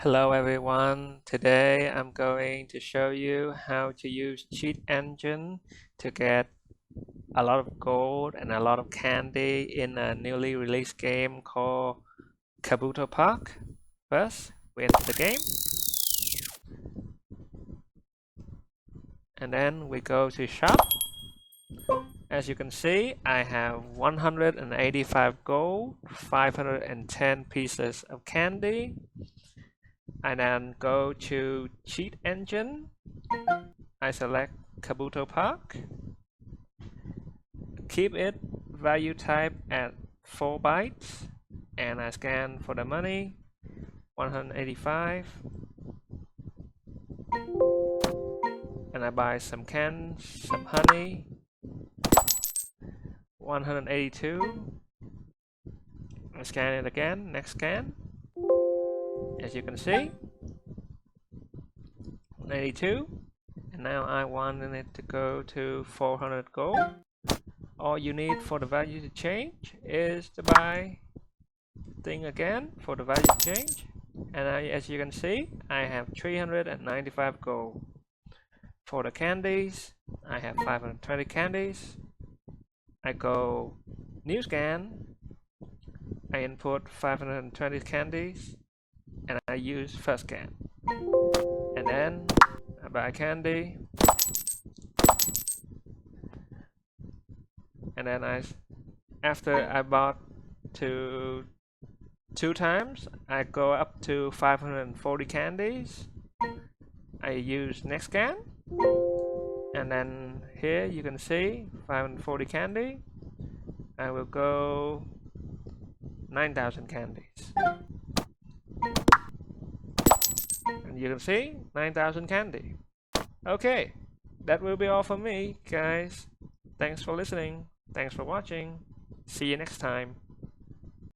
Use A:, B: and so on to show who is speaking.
A: Hello everyone. Today I'm going to show you how to use cheat engine to get a lot of gold and a lot of candy in a newly released game called Kabuto Park. First, we enter the game and then we go to shop. As you can see, I have 185 gold, 510 pieces of candy. I then go to cheat engine. I select Kabuto Park. Keep it value type at 4 bytes and I scan for the money 185 and I buy some cans, some honey 182. I scan it again, next scan. As you can see 182, and now I want it to go to 400 gold. All you need for the value to change is to buy thing again for the value to change, and as you can see I have 395 gold. For the candies I have 520 candies. I go new scan, I input 520 candies and I use first scan, and then I buy candy, and then after I bought to 2 times I go up to 540 candies. I use next scan, and then here you can see 540 candy. I will go 9,000 candies, and you can see 9,000 candy. Okay, that will be all for me, guys. Thanks for listening. Thanks for watching. See you next time.